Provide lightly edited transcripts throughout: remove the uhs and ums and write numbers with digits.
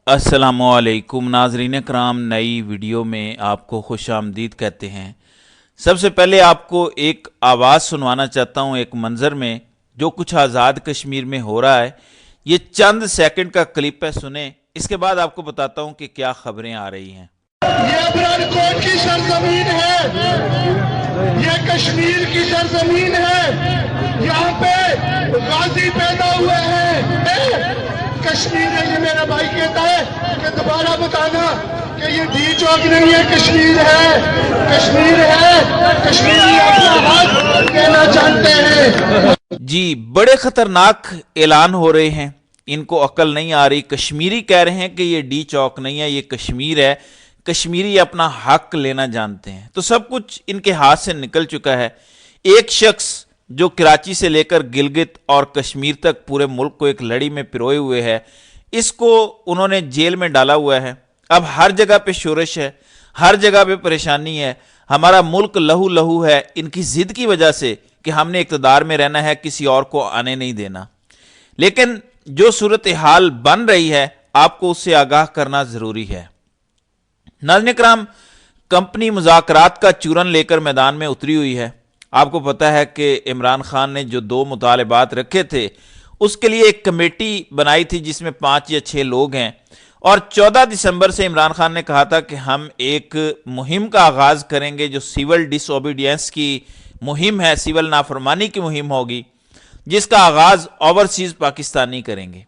السلام علیکم ناظرین کرام، نئی ویڈیو میں آپ کو خوش آمدید کہتے ہیں۔ سب سے پہلے آپ کو ایک آواز سنوانا چاہتا ہوں ایک منظر میں جو کچھ آزاد کشمیر میں ہو رہا ہے۔ یہ چند سیکنڈ کا کلپ ہے، سنیں، اس کے بعد آپ کو بتاتا ہوں کہ کیا خبریں آ رہی ہیں۔ یہ بران کوٹ کی سرزمین ہے، یہ کشمیر کی سرزمین ہے، یہاں پہ غازی پیدا ہوئے ہیں۔ کشمیر ہے، یہ میرا بھائی کہتا ہے کہ دوبارہ بتانا کہ یہ ڈی چوک نہیں ہے، کشمیر ہے، کشمیر ہے، کشمیری اپنا حق دینا چاہتے ہیں۔ جی، بڑے خطرناک اعلان ہو رہے ہیں، ان کو عقل نہیں آ رہی۔ کشمیری کہہ رہے ہیں کہ یہ ڈی چوک نہیں ہے، یہ کشمیر ہے، کشمیری اپنا حق لینا جانتے ہیں۔ تو سب کچھ ان کے ہاتھ سے نکل چکا ہے۔ ایک شخص جو کراچی سے لے کر گلگت اور کشمیر تک پورے ملک کو ایک لڑی میں پروئے ہوئے ہے، اس کو انہوں نے جیل میں ڈالا ہوا ہے۔ اب ہر جگہ پہ شورش ہے، ہر جگہ پہ پریشانی ہے، ہمارا ملک لہو لہو ہے ان کی ضد کی وجہ سے کہ ہم نے اقتدار میں رہنا ہے، کسی اور کو آنے نہیں دینا۔ لیکن جو صورتحال بن رہی ہے، آپ کو اس سے آگاہ کرنا ضروری ہے۔ ناظرین کرام، کمپنی مذاکرات کا چورن لے کر میدان میں اتری ہوئی ہے۔ آپ کو پتا ہے کہ عمران خان نے جو 2 مطالبات رکھے تھے، اس کے لیے ایک کمیٹی بنائی تھی جس میں 5 یا 6 لوگ ہیں، اور 14 دسمبر سے عمران خان نے کہا تھا کہ ہم ایک مہم کا آغاز کریں گے جو سیول ڈس اوبیڈینس کی مہم ہے، سیول نافرمانی کی مہم ہوگی، جس کا آغاز اوورسیز پاکستانی کریں گے۔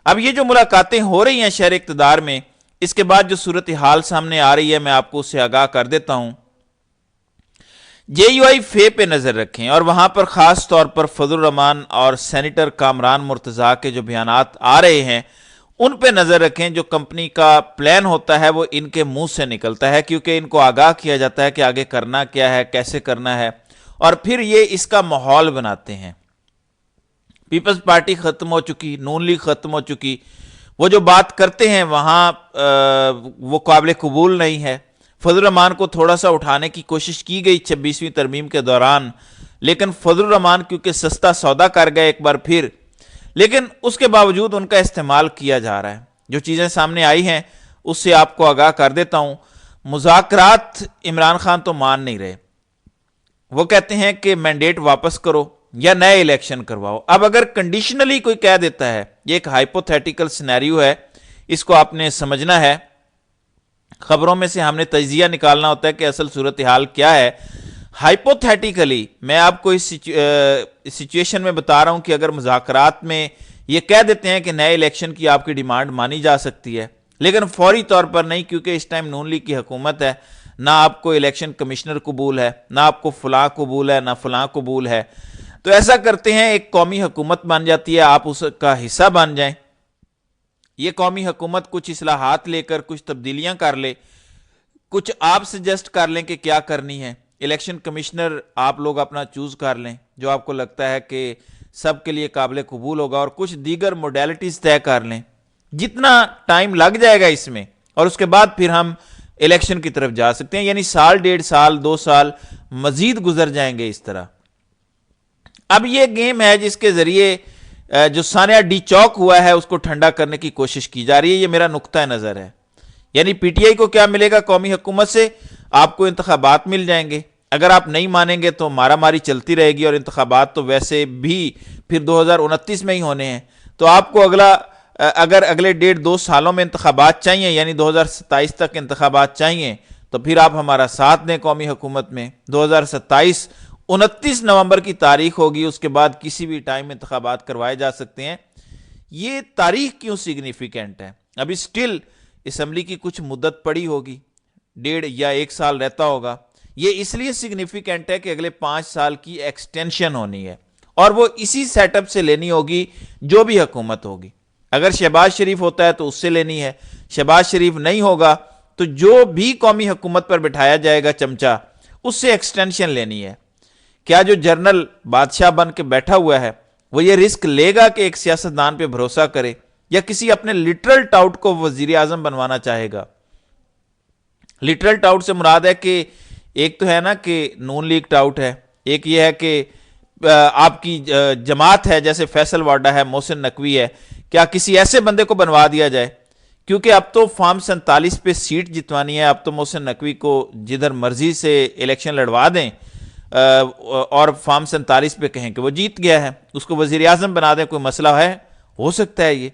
اب یہ جو ملاقاتیں ہو رہی ہیں شہر اقتدار میں، اس کے بعد جو صورتحال سامنے آ رہی ہے، میں آپ کو اس سے آگاہ کر دیتا ہوں۔ جے یو آئی فے پہ نظر رکھیں، اور وہاں پر خاص طور پر فضل الرحمان اور سینیٹر کامران مرتضیٰ کے جو بیانات آ رہے ہیں ان پہ نظر رکھیں۔ جو کمپنی کا پلان ہوتا ہے وہ ان کے منہ سے نکلتا ہے، کیونکہ ان کو آگاہ کیا جاتا ہے کہ آگے کرنا کیا ہے، کیسے کرنا ہے، اور پھر یہ اس کا ماحول بناتے ہیں۔ پیپلز پارٹی ختم ہو چکی، نون لیگ ختم ہو چکی، وہ جو بات کرتے ہیں وہاں وہ قابل قبول نہیں ہے۔ فضل الرحمان کو تھوڑا سا اٹھانے کی کوشش کی گئی 26ویں ترمیم کے دوران، لیکن فضل الرحمان کیونکہ سستا سودا کر گئے ایک بار پھر، لیکن اس کے باوجود ان کا استعمال کیا جا رہا ہے۔ جو چیزیں سامنے آئی ہیں اس سے آپ کو آگاہ کر دیتا ہوں۔ مذاکرات عمران خان تو مان نہیں رہے، وہ کہتے ہیں کہ مینڈیٹ واپس کرو یا نئے الیکشن کرواؤ۔ اب اگر کنڈیشنلی کوئی کہہ دیتا ہے، یہ ایک ہائپوتھیٹیکل سینیریو ہے، اس کو آپ نے سمجھنا ہے۔ خبروں میں سے ہم نے تجزیہ نکالنا ہوتا ہے کہ اصل صورتحال کیا ہے۔ ہائپوتھیٹیکلی میں آپ کو اس سچویشن میں بتا رہا ہوں کہ اگر مذاکرات میں یہ کہہ دیتے ہیں کہ نئے الیکشن کی آپ کی ڈیمانڈ مانی جا سکتی ہے، لیکن فوری طور پر نہیں، کیونکہ اس ٹائم نون لیگ کی حکومت ہے، نہ آپ کو الیکشن کمشنر قبول ہے، نہ آپ کو فلاں قبول ہے، نہ فلاں قبول ہے، تو ایسا کرتے ہیں ایک قومی حکومت بن جاتی ہے، آپ اس کا حصہ بن جائیں۔ یہ قومی حکومت کچھ اصلاحات لے کر کچھ تبدیلیاں کر لے، کچھ آپ سجیسٹ کر لیں کہ کیا کرنی ہے، الیکشن کمشنر آپ لوگ اپنا چوز کر لیں جو آپ کو لگتا ہے کہ سب کے لیے قابل قبول ہوگا، اور کچھ دیگر موڈیلٹیز طے کر لیں۔ جتنا ٹائم لگ جائے گا اس میں، اور اس کے بعد پھر ہم الیکشن کی طرف جا سکتے ہیں، یعنی سال 1.5 سال 2 سال مزید گزر جائیں گے اس طرح۔ اب یہ گیم ہے جس کے ذریعے جو سانحہ ڈی چوک ہوا ہے اس کو ٹھنڈا کرنے کی کوشش کی جا رہی ہے۔ یہ میرا نقطہ نظر ہے، یعنی پی ٹی آئی کو کیا ملے گا قومی حکومت سے؟ آپ کو انتخابات مل جائیں گے، اگر آپ نہیں مانیں گے تو مارا ماری چلتی رہے گی، اور انتخابات تو ویسے بھی پھر 2029 میں ہی ہونے ہیں، تو آپ کو اگر اگلے 1.5-2 سالوں میں انتخابات چاہیے، یعنی 2027 تک انتخابات چاہیے، تو پھر آپ ہمارا ساتھ دیں قومی حکومت میں۔ 2027 29 نومبر کی تاریخ ہوگی، اس کے بعد کسی بھی ٹائم انتخابات کروائے جا سکتے ہیں۔ یہ تاریخ کیوں سگنیفیکنٹ ہے؟ ابھی سٹل اسمبلی کی کچھ مدت پڑی ہوگی، 1.5 یا 1 سال رہتا ہوگا۔ یہ اس لیے سگنیفیکنٹ ہے کہ اگلے 5 سال کی ایکسٹینشن ہونی ہے، اور وہ اسی سیٹ اپ سے لینی ہوگی جو بھی حکومت ہوگی۔ اگر شہباز شریف ہوتا ہے تو اس سے لینی ہے، شہباز شریف نہیں ہوگا تو جو بھی قومی حکومت پر بٹھایا جائے گا چمچہ، اس سے ایکسٹینشن لینی ہے۔ کیا جو جنرل بادشاہ بن کے بیٹھا ہوا ہے وہ یہ رسک لے گا کہ ایک سیاستدان پہ بھروسہ کرے، یا کسی اپنے لٹرل ٹاؤٹ کو وزیر اعظم بنوانا چاہے گا؟ لٹرل ٹاؤٹ سے مراد ہے کہ ایک تو ہے نا کہ نون لیگ ٹاؤٹ ہے، ایک یہ ہے کہ آپ کی جماعت ہے، جیسے فیصل واڈا ہے، محسن نقوی ہے، کیا کسی ایسے بندے کو بنوا دیا جائے کیونکہ اب تو فارم 47 پہ سیٹ جتوانی ہے، اب تو محسن نقوی کو جدھر مرضی سے الیکشن لڑوا دیں اور فارم 47 پہ کہیں کہ وہ جیت گیا ہے، اس کو وزیر اعظم بنا دیں، کوئی مسئلہ ہے؟ ہو سکتا ہے یہ.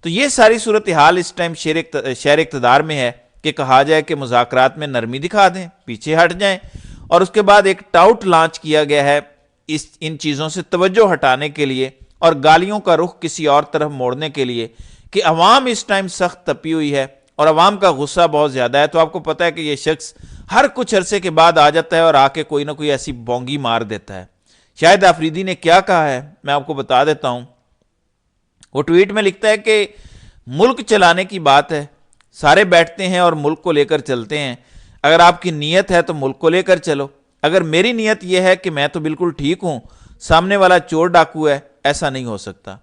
تو یہ ساری صورتحال اس ٹائم شہر اقتدار میں ہے کہ کہا جائے کہ مذاکرات میں نرمی دکھا دیں، پیچھے ہٹ جائیں، اور اس کے بعد ایک ٹاؤٹ لانچ کیا گیا ہے ان چیزوں سے توجہ ہٹانے کے لیے اور گالیوں کا رخ کسی اور طرف موڑنے کے لیے کہ عوام اس ٹائم سخت تپی ہوئی ہے اور عوام کا غصہ بہت زیادہ ہے. تو آپ کو پتہ ہے کہ یہ شخص ہر کچھ عرصے کے بعد آ جاتا ہے اور آ کے کوئی نہ کوئی ایسی بونگی مار دیتا ہے. شاہد آفریدی نے کیا کہا ہے میں آپ کو بتا دیتا ہوں. وہ ٹویٹ میں لکھتا ہے کہ ملک چلانے کی بات ہے، سارے بیٹھتے ہیں اور ملک کو لے کر چلتے ہیں. اگر آپ کی نیت ہے تو ملک کو لے کر چلو. اگر میری نیت یہ ہے کہ میں تو بالکل ٹھیک ہوں، سامنے والا چور ڈاکو ہے، ایسا نہیں ہو سکتا.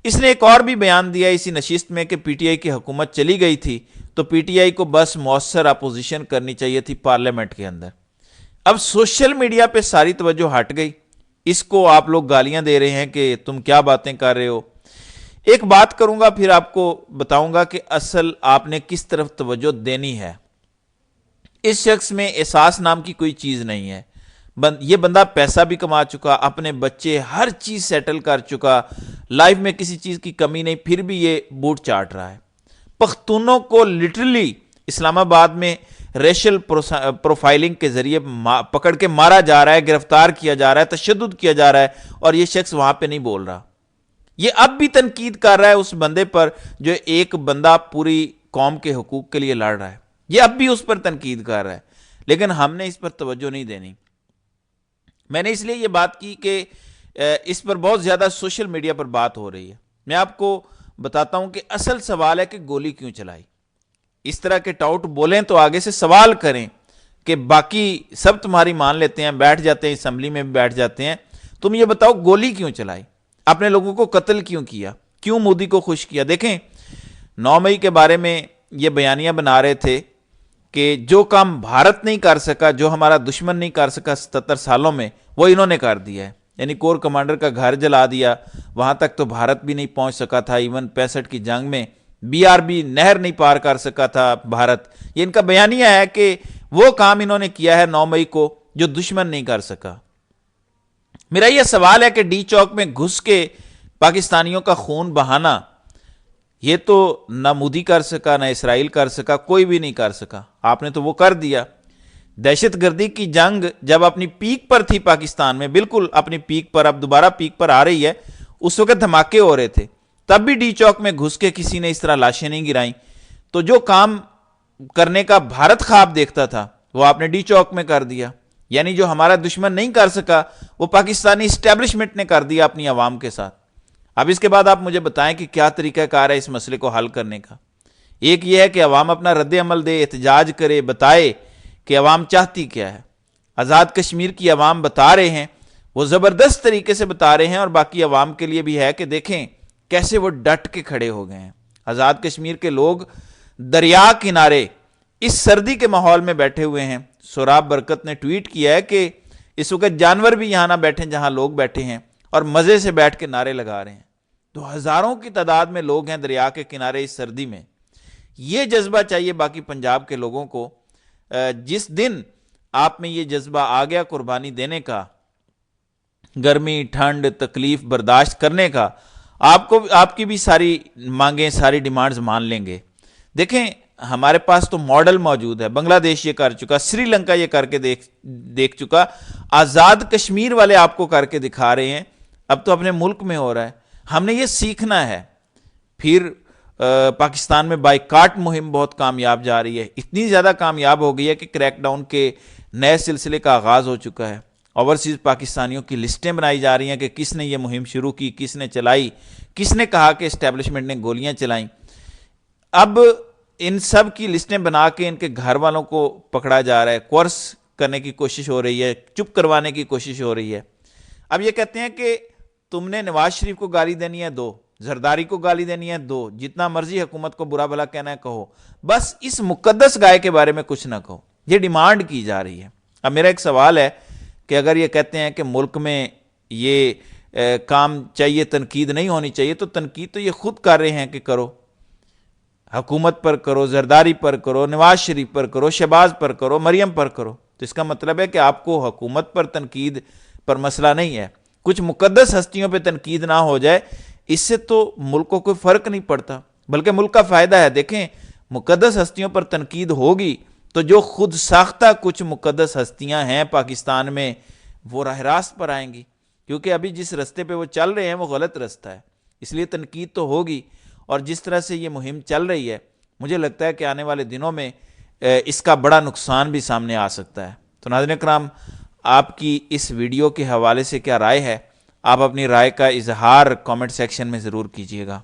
اس نے ایک اور بھی بیان دیا اسی نشست میں کہ پی ٹی آئی کی حکومت چلی گئی تھی تو پی ٹی آئی کو بس مؤثر اپوزیشن کرنی چاہیے تھی پارلیمنٹ کے اندر. اب سوشل میڈیا پہ ساری توجہ ہٹ گئی، اس کو آپ لوگ گالیاں دے رہے ہیں کہ تم کیا باتیں کر رہے ہو. ایک بات کروں گا پھر آپ کو بتاؤں گا کہ اصل آپ نے کس طرف توجہ دینی ہے. اس شخص میں احساس نام کی کوئی چیز نہیں ہے. یہ بندہ پیسہ بھی کما چکا، اپنے بچے ہر چیز سیٹل کر چکا، لائف میں کسی چیز کی کمی نہیں، پھر بھی یہ بوٹ چاٹ رہا ہے. پختونوں کو لٹرلی اسلام آباد میں ریشل پروفائلنگ کے ذریعے پکڑ کے مارا جا رہا ہے، گرفتار کیا جا رہا ہے، تشدد کیا جا رہا ہے، اور یہ شخص وہاں پہ نہیں بول رہا. یہ اب بھی تنقید کر رہا ہے اس بندے پر جو ایک بندہ پوری قوم کے حقوق کے لیے لڑ رہا ہے. یہ اب بھی اس پر تنقید کر رہا ہے، لیکن ہم نے اس پر توجہ نہیں دینی. میں نے اس لیے یہ بات کی کہ اس پر بہت زیادہ سوشل میڈیا پر بات ہو رہی ہے. میں آپ کو بتاتا ہوں کہ اصل سوال ہے کہ گولی کیوں چلائی. اس طرح کے ٹاؤٹ بولیں تو آگے سے سوال کریں کہ باقی سب تمہاری مان لیتے ہیں، بیٹھ جاتے ہیں، اسمبلی میں بھی بیٹھ جاتے ہیں، تم یہ بتاؤ گولی کیوں چلائی، اپنے لوگوں کو قتل کیوں کیا، کیوں مودی کو خوش کیا. دیکھیں 9 مئی کے بارے میں یہ بیانیاں بنا رہے تھے کہ جو کام بھارت نہیں کر سکا، جو ہمارا دشمن نہیں کر سکا 77 سالوں میں، وہ انہوں نے کر دیا ہے. یعنی کور کمانڈر کا گھر جلا دیا، وہاں تک تو بھارت بھی نہیں پہنچ سکا تھا. ایون 65 کی جنگ میں بی آر بی نہر نہیں پار کر سکا تھا بھارت. یہ ان کا بیانیہ ہے کہ وہ کام انہوں نے کیا ہے 9 مئی کو جو دشمن نہیں کر سکا. میرا یہ سوال ہے کہ ڈی چوک میں گھس کے پاکستانیوں کا خون بہانا، یہ تو نہ مودی کر سکا، نہ اسرائیل کر سکا، کوئی بھی نہیں کر سکا. آپ نے تو وہ کر دیا. دہشت گردی کی جنگ جب اپنی پیک پر تھی پاکستان میں، بالکل اپنی پیک پر، اب دوبارہ پیک پر آ رہی ہے، اس وقت دھماکے ہو رہے تھے، تب بھی ڈی چوک میں گھس کے کسی نے اس طرح لاشیں نہیں گرائیں. تو جو کام کرنے کا بھارت خواب دیکھتا تھا وہ آپ نے ڈی چوک میں کر دیا. یعنی جو ہمارا دشمن نہیں کر سکا وہ پاکستانی اسٹیبلشمنٹ نے کر دیا اپنی عوام کے ساتھ. اب اس کے بعد آپ مجھے بتائیں کہ کیا طریقہ کار ہے اس مسئلے کو حل کرنے کا. ایک یہ ہے کہ عوام اپنا رد عمل دے، احتجاج کرے، بتائے کہ عوام چاہتی کیا ہے. آزاد کشمیر کی عوام بتا رہے ہیں، وہ زبردست طریقے سے بتا رہے ہیں، اور باقی عوام کے لیے بھی ہے کہ دیکھیں کیسے وہ ڈٹ کے کھڑے ہو گئے ہیں. آزاد کشمیر کے لوگ دریا کنارے اس سردی کے ماحول میں بیٹھے ہوئے ہیں. سوراب برکت نے ٹویٹ کیا ہے کہ اس وقت جانور بھی یہاں نہ بیٹھیں جہاں لوگ بیٹھے ہیں، اور مزے سے بیٹھ کے نعرے لگا رہے ہیں. تو ہزاروں کی تعداد میں لوگ ہیں دریا کے کنارے اس سردی میں. یہ جذبہ چاہیے باقی پنجاب کے لوگوں کو. جس دن آپ میں یہ جذبہ آ گیا قربانی دینے کا، گرمی، ٹھنڈ، تکلیف برداشت کرنے کا، آپ کی بھی ساری مانگیں، ساری ڈیمانڈز مان لیں گے. دیکھیں ہمارے پاس تو ماڈل موجود ہے. بنگلہ دیش یہ کر چکا، سری لنکا یہ کر کے دیکھ چکا، آزاد کشمیر والے آپ کو کر کے دکھا رہے ہیں. اب تو اپنے ملک میں ہو رہا ہے. ہم نے یہ سیکھنا ہے. پھر پاکستان میں بائیکاٹ مہم بہت کامیاب جا رہی ہے، اتنی زیادہ کامیاب ہو گئی ہے کہ کریک ڈاؤن کے نئے سلسلے کا آغاز ہو چکا ہے. اوورسیز پاکستانیوں کی لسٹیں بنائی جا رہی ہیں کہ کس نے یہ مہم شروع کی، کس نے چلائی، کس نے کہا کہ اسٹیبلشمنٹ نے گولیاں چلائیں. اب ان سب کی لسٹیں بنا کے ان کے گھر والوں کو پکڑا جا رہا ہے، کورس کرنے کی کوشش ہو رہی ہے، چپ کروانے کی کوشش ہو رہی ہے. اب یہ کہتے ہیں کہ تم نے نواز شریف کو گالی دینی ہے، دو، زرداری کو گالی دینی ہے، دو، جتنا مرضی حکومت کو برا بھلا کہنا ہے کہو، بس اس مقدس گائے کے بارے میں کچھ نہ کہو. یہ ڈیمانڈ کی جا رہی ہے. اب میرا ایک سوال ہے کہ اگر یہ کہتے ہیں کہ ملک میں یہ کام چاہیے، تنقید نہیں ہونی چاہیے، تو تنقید تو یہ خود کر رہے ہیں کہ کرو. حکومت پر کرو، زرداری پر کرو، نواز شریف پر کرو، شہباز پر کرو، مریم پر کرو، تو اس کا مطلب ہے کہ آپ کو حکومت پر تنقید پر مسئلہ نہیں ہے۔ کچھ مقدس ہستیوں پہ تنقید نہ ہو جائے، اس سے تو ملک کو کوئی فرق نہیں پڑتا، بلکہ ملک کا فائدہ ہے۔ دیکھیں، مقدس ہستیوں پر تنقید ہوگی تو جو خود ساختہ کچھ مقدس ہستیاں ہیں پاکستان میں، وہ راہ راست پر آئیں گی، کیونکہ ابھی جس رستے پہ وہ چل رہے ہیں وہ غلط رستہ ہے، اس لیے تنقید تو ہوگی۔ اور جس طرح سے یہ مہم چل رہی ہے، مجھے لگتا ہے کہ آنے والے دنوں میں اس کا بڑا نقصان بھی سامنے آ سکتا ہے۔ تو ناظرین کرام، آپ کی اس ویڈیو کے حوالے سے کیا رائے ہے؟ آپ اپنی رائے کا اظہار کامنٹ سیکشن میں ضرور کیجیے گا۔